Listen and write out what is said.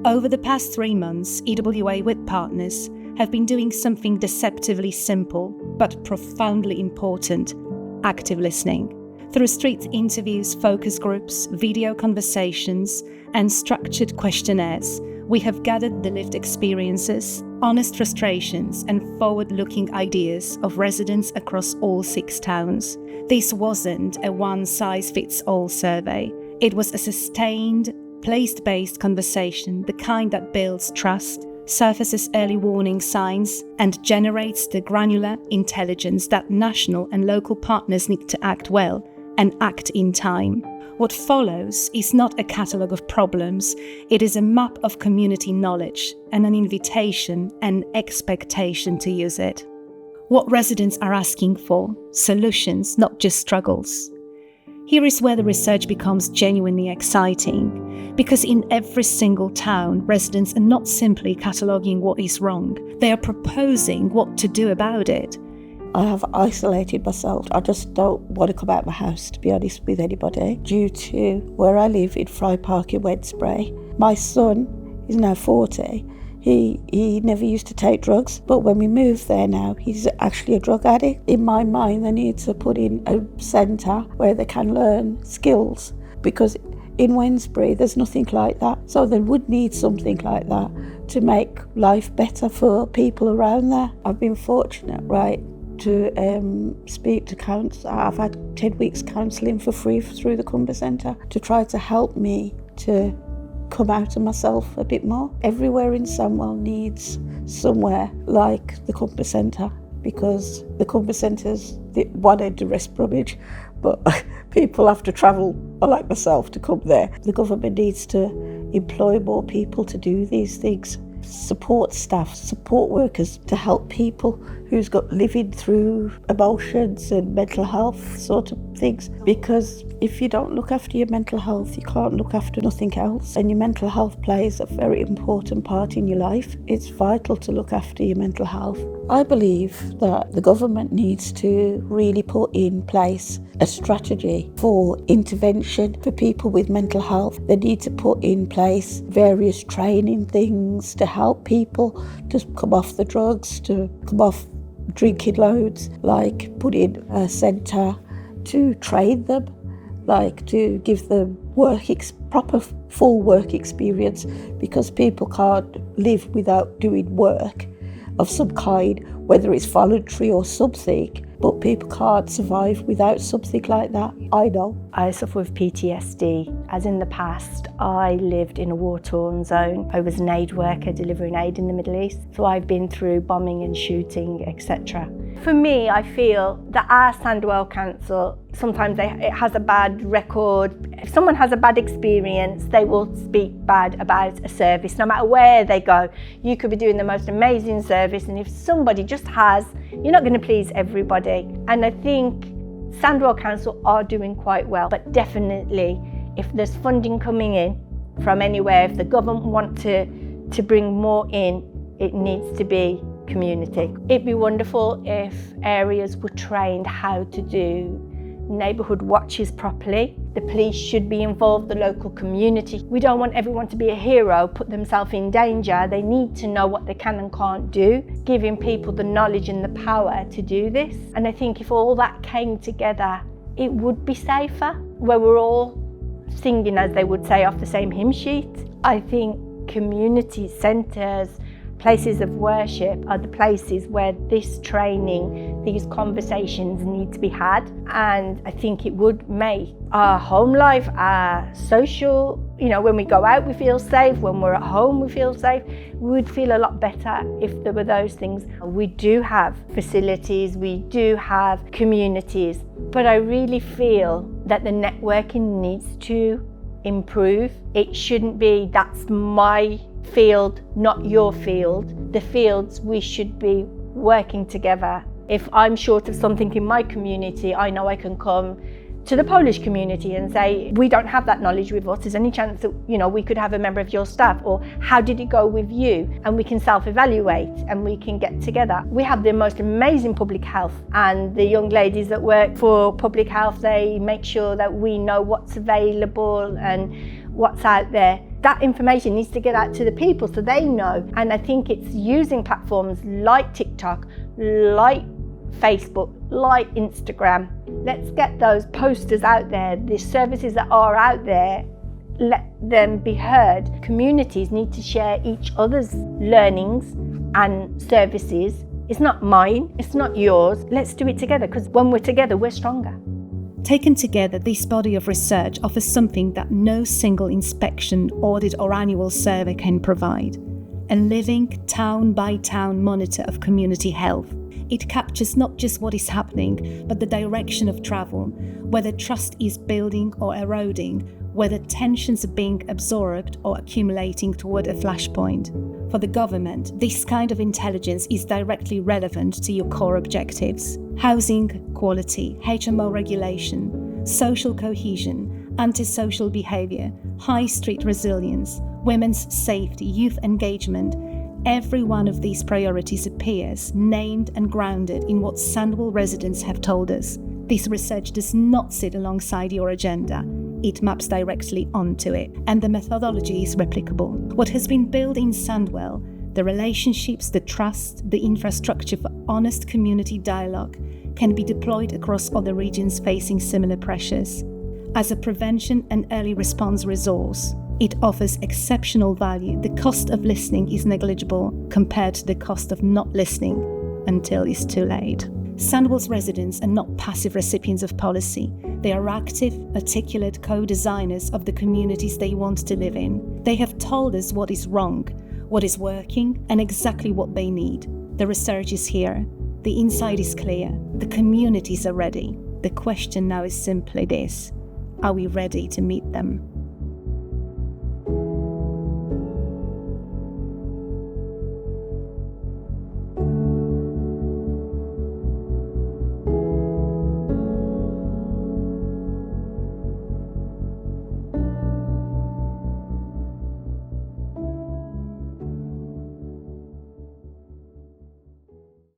Over the past 3 months, EWA with partners have been doing something deceptively simple but profoundly important: active listening. Through street interviews, focus groups, video conversations, and structured questionnaires, we have gathered the lived experiences, honest frustrations, and forward-looking ideas of residents across all 6 towns. This wasn't a one-size-fits-all survey. It was a sustained, place-based conversation, the kind that builds trust, surfaces early warning signs, and generates the granular intelligence that national and local partners need to act well and act in time. What follows is not a catalogue of problems, it is a map of community knowledge and an invitation and expectation to use it. What residents are asking for: solutions, not just struggles. Here is where the research becomes genuinely exciting, because in every single town, residents are not simply cataloguing what is wrong, they are proposing what to do about it. I have isolated myself. I just don't want to come out of my house, to be honest with anybody, due to where I live in Fry Park in Wednesbury. My son is now 40. He never used to take drugs, but when we moved there now, he's actually a drug addict. In my mind, they need to put in a centre where they can learn skills, because in Wednesbury, there's nothing like that. So they would need something like that to make life better for people around there. I've been fortunate, right, to speak to counsel. I've had 10 weeks counselling for free through the Cumber Centre to try to help me to come out of myself a bit more. Everywhere in Sandwell needs somewhere like the Cumber Centre, because the Cumber Centre's the one end of West Bromwich, but people have to travel, like myself, to come there. The government needs to employ more people to do these things. Support staff, support workers to help people who's got living through emotions and mental health sort of things, because if you don't look after your mental health, you can't look after nothing else, and your mental health plays a very important part in your life. It's vital to look after your mental health. I believe that the government needs to really put in place a strategy for intervention for people with mental health. They need to put in place various training things to help people to come off the drugs, to come off drinking loads, like put in a centre to train them, like to give them proper full work experience, because people can't live without doing work of some kind, whether it's voluntary or something, but people can't survive without something like that. I know. I suffer with PTSD. As in the past, I lived in a war-torn zone. I was an aid worker delivering aid in the Middle East, so I've been through bombing and shooting, etc. For me, I feel that our Sandwell Council, sometimes it has a bad record. If someone has a bad experience, they will speak bad about a service, no matter where they go. You could be doing the most amazing service, and if somebody just has, you're not going to please everybody. And I think Sandwell Council are doing quite well, but definitely if there's funding coming in from anywhere, if the government want to bring more in, it needs to be community. It'd be wonderful if areas were trained how to do neighbourhood watches properly. The police should be involved, the local community. We don't want everyone to be a hero, put themselves in danger. They need to know what they can and can't do, giving people the knowledge and the power to do this. And I think if all that came together, it would be safer, where we're all singing, as they would say, off the same hymn sheet. I think community centres, places of worship are the places where this training, these conversations need to be had. And I think it would make our home life, our social, when we go out we feel safe, when we're at home we feel safe. We would feel a lot better if there were those things. We do have facilities, we do have communities, but I really feel that the networking needs to improve. It shouldn't be, that's my field, not your field. The fields, we should be working together. If I'm short of something in my community, I know I can come to the Polish community and say, we don't have that knowledge with us. Is there any chance that we could have a member of your staff, or how did it go with you? And we can self-evaluate and we can get together. We have the most amazing public health, and the young ladies that work for public health, they make sure that we know what's available and what's out there. That information needs to get out to the people so they know. And I think it's using platforms like TikTok, like Facebook, like Instagram. Let's get those posters out there, the services that are out there, let them be heard. Communities need to share each other's learnings and services. It's not mine, it's not yours. Let's do it together, because when we're together, we're stronger. Taken together, this body of research offers something that no single inspection, audit or annual survey can provide: a living town-by-town monitor of community health. It captures not just what is happening, but the direction of travel, whether trust is building or eroding, whether tensions are being absorbed or accumulating toward a flashpoint. For the government, this kind of intelligence is directly relevant to your core objectives: housing quality, HMO regulation, social cohesion, antisocial behaviour, high street resilience, women's safety, youth engagement. Every one of these priorities appears named and grounded in what Sandwell residents have told us. This research does not sit alongside your agenda. It maps directly onto it, and the methodology is replicable. What has been built in Sandwell, the relationships, the trust, the infrastructure for honest community dialogue, can be deployed across other regions facing similar pressures. As a prevention and early response resource, it offers exceptional value. The cost of listening is negligible compared to the cost of not listening until it's too late. Sandwell's residents are not passive recipients of policy. They are active, articulate co-designers of the communities they want to live in. They have told us what is wrong, what is working, and exactly what they need. The research is here. The insight is clear. The communities are ready. The question now is simply this: are we ready to meet them?